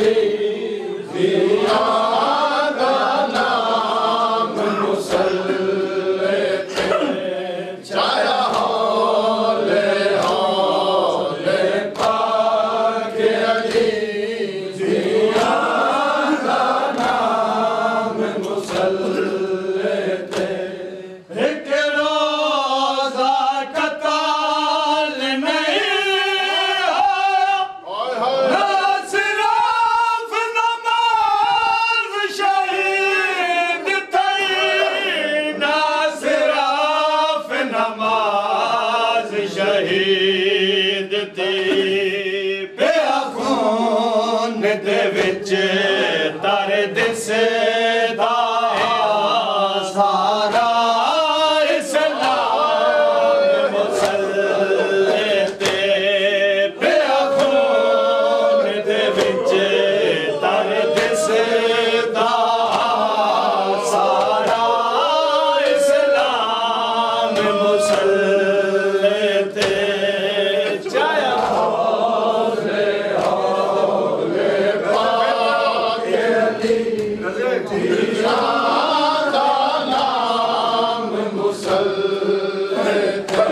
Ali शहीद थे पिया खून दे विच तर दिसदा सारा इस्लाम मुसल्लते पिया खून दे विच तर दिसदा सारा इस्लाम मुसल्लते जाया हौले हौले पाक अली नाम मुसल्लते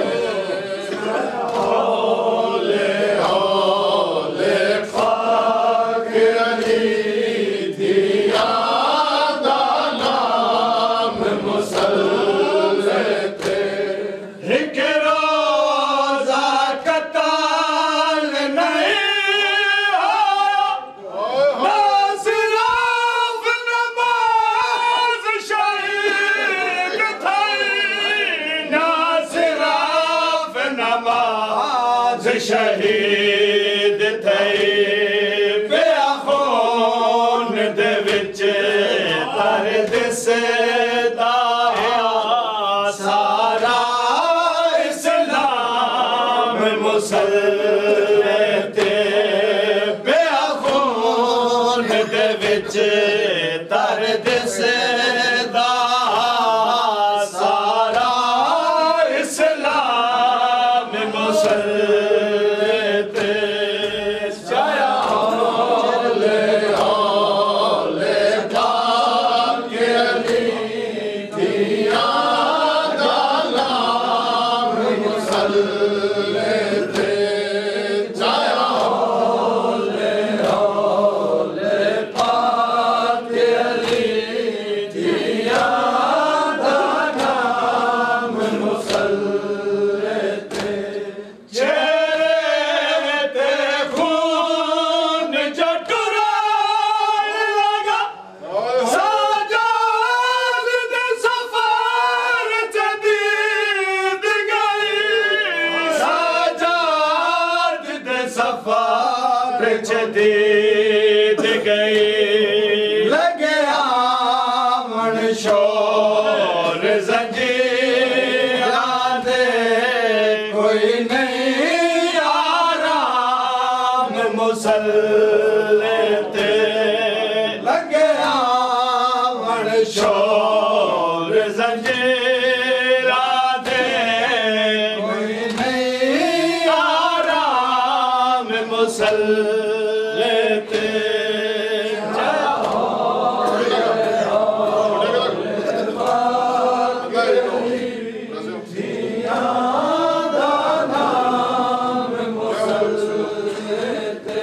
हौले हौले पाक अली दिया नाम मुसल्लते एक रोजा कताल नहीं ना सिर्फ नमाज शहीद थई ना सिर्फ नमाज शहीद थई पिया खून दे विच तर दिसदा सारा इस्लाम मुसल्लते पिया खून दे विच तर दिसदा सारा इस्लाम मुसल्लते जाया हौले हौले पाक अली दिया नाम मुसल्लते जाया हौले हौले पाक अली दिया नाम मुसल्लते चेहरे ते खून जो टुरान लगा साजाद दे सफर जदीद गई साजाद दे सफर जदीद गई लगे आमन शोर जंजीरां दे कोई नहीं आराम मुसल्लते लगे आमन शोर जंजीरां दे कोई नहीं आराम मुसल्लते जाया हौले हौले पाक अली दिया नाम मुसल्लते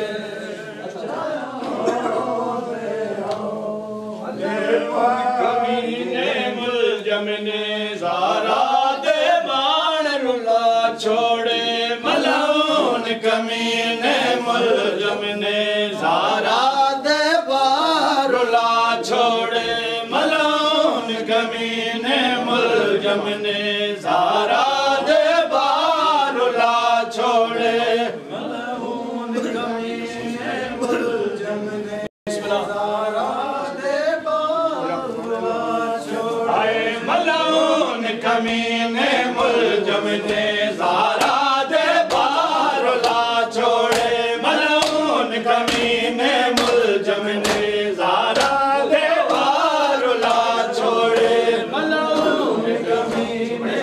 कमीने मुलजम ने ज़ारा दे बाण रुला छोड़े मलऊन कमीने मुलजम ने ज़ारा दे बाण रुला छोड़े मलऊन कमीने मुलजम ने ज़ारा दे बाण रुला छोड़े मलऊन कमीने मुलजम ने ज़ारा दे बाण रुला छोड़े आए मलऊन कमीने मुलजम ने ज़ारा दे बाण रुला छोड़े मलऊन कमीने मुलजम ने ज़ारा दे बाण रुला छोड़े मलऊन कमीने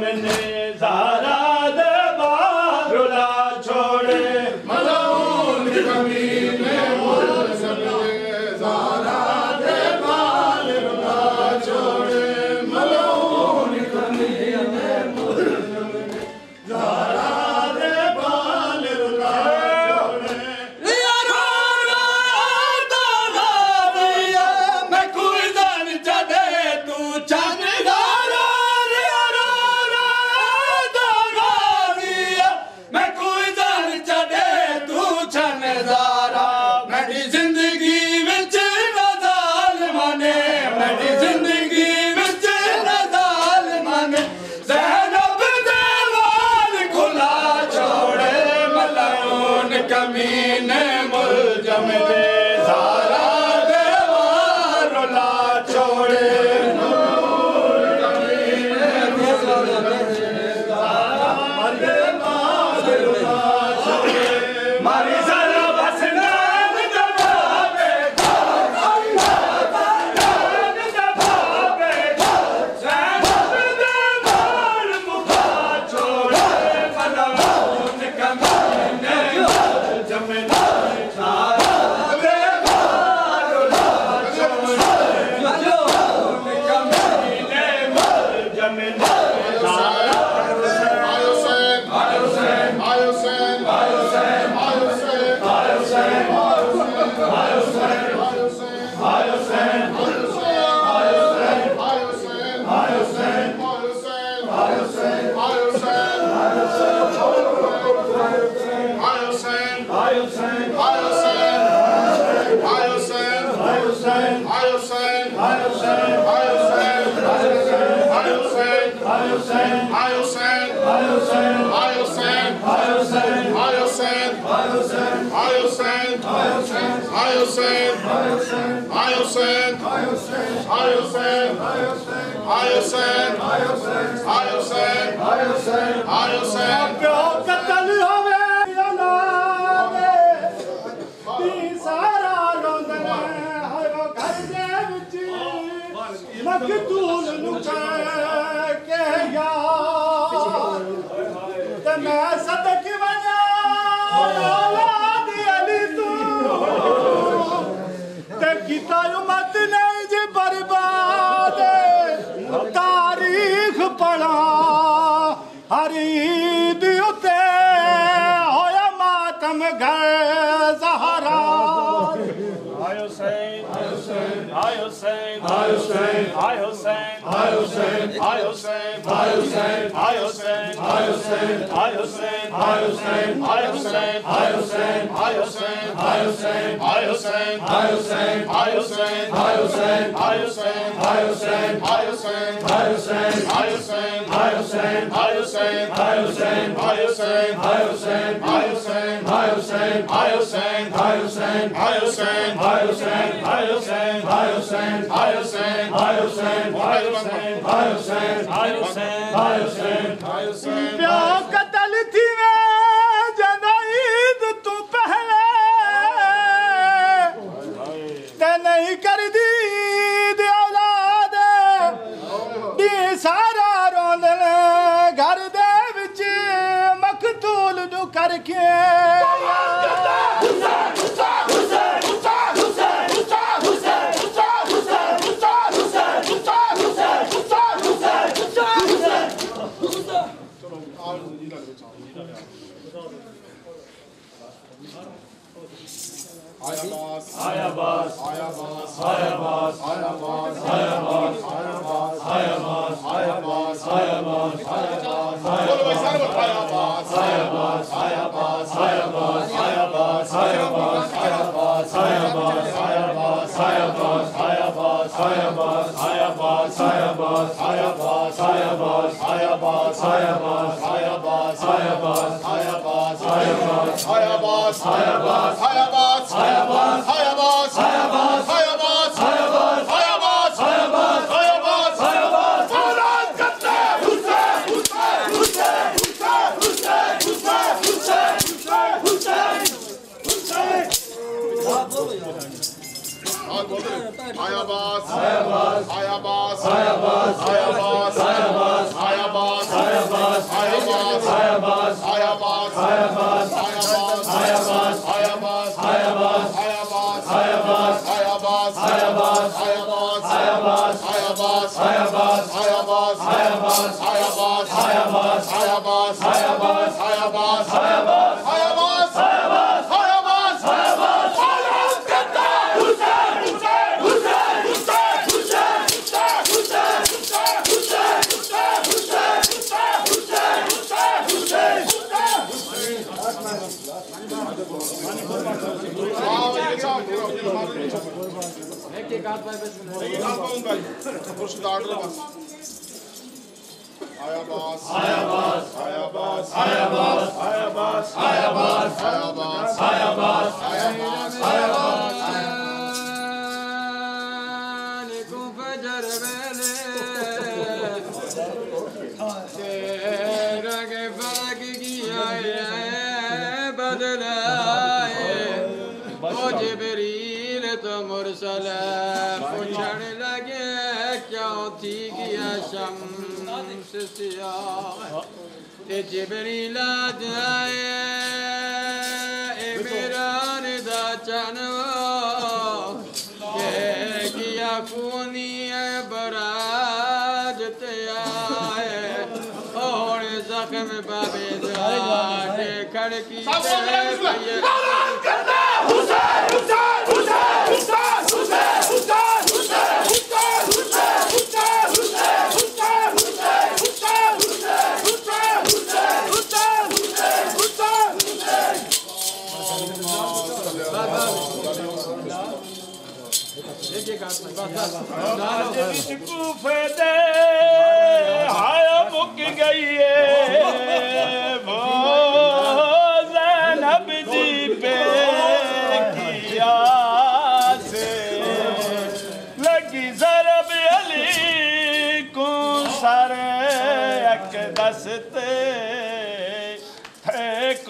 जमने ज़ारा दे बारुला छोड़े मलून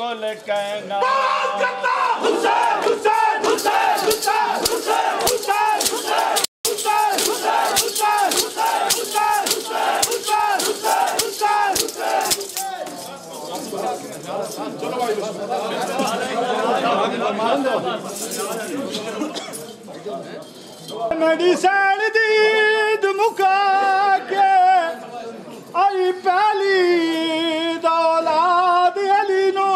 कुल कहना मेडिसन दीद मुका के आई पहली दौलाद अली नो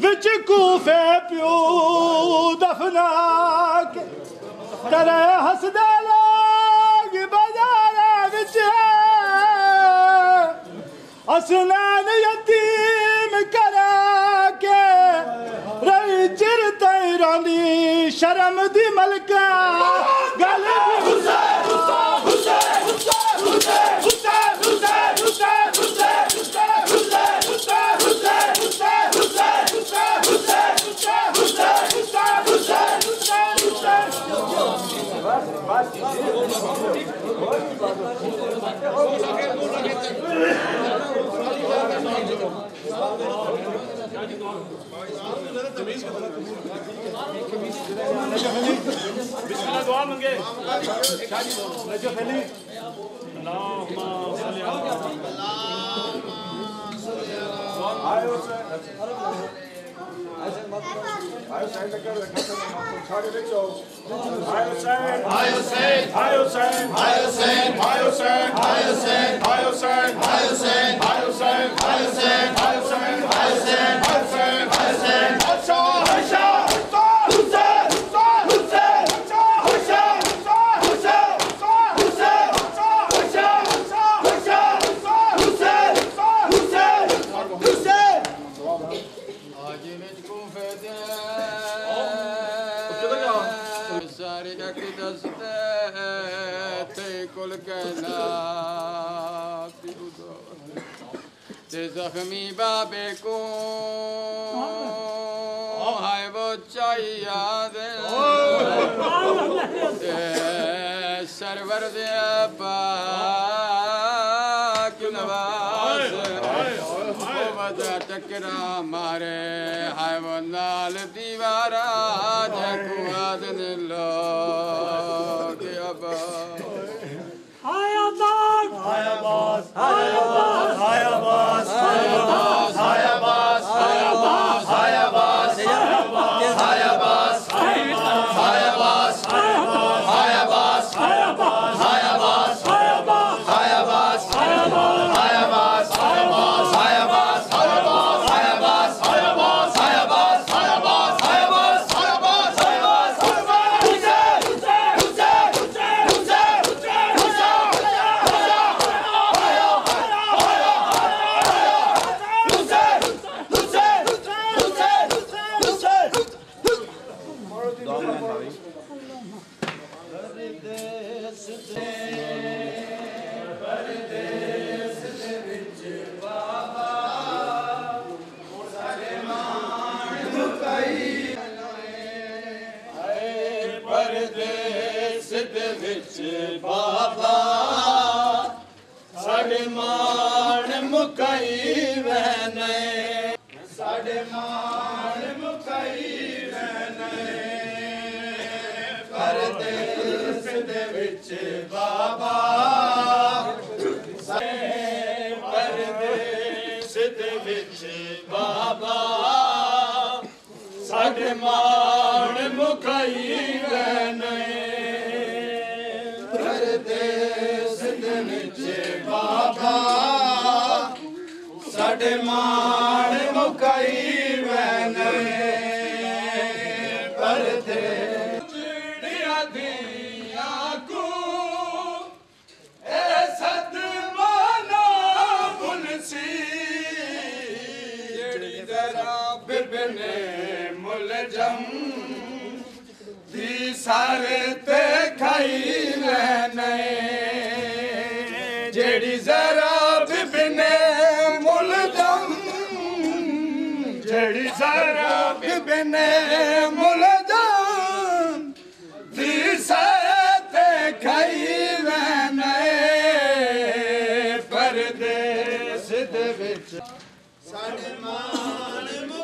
विच कूफे प्यो दफना के करे हसदे लोग बाजारे विच असनान यतीम करा के रही चिर तई रोंदी शर्म दी मलका गल दुआ मंगे जख्मी बाबे को है वो चाहिए सरवर दे पाक नवाज वजह टकरा मारे है वो नाल दीवारा जकुआद लो के अब बाबा साढ़े मान मुकाई वहने साढ़े मान मुकाई वहने परदेस दे विच बाबा परदेस दे विच बाबा साढ़े मान मुकाई वहने बाबा साढ़े मान मुकाई वैने परदेस चिड़िया दिया को ए सदमाना मुनसी जेड़ी जरा बिबने मुलजम दी सारे ते खाई वैने जेड़ी जरा बिबने मुलजम जेड़ी जरा बिबने मुलजम दी साते खाई वैने परदेस दे विच साढ़े मान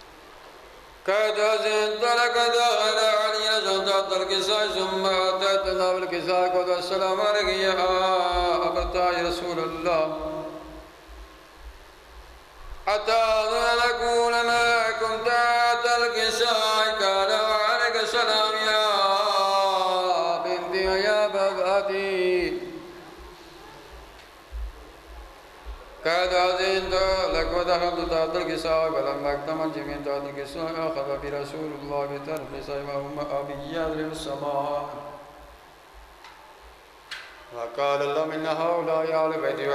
قد أذنت لك دخل علي زوجة الكساء ثم أتيتنا بالكساء قد السلام عليك يا أبتا يا رسول الله أتأذن نكون معكم تحت الكساء قال وعليك السلام يا بنتي يا بابتي قد أذنت لك ودخلت تحت الكساء فلما اكتمل جميع تحت الكساء أخذ برسول الله بطرف سيفهم أبي يضرب السماء وقال اللهم إن هؤلاء أهل بيتي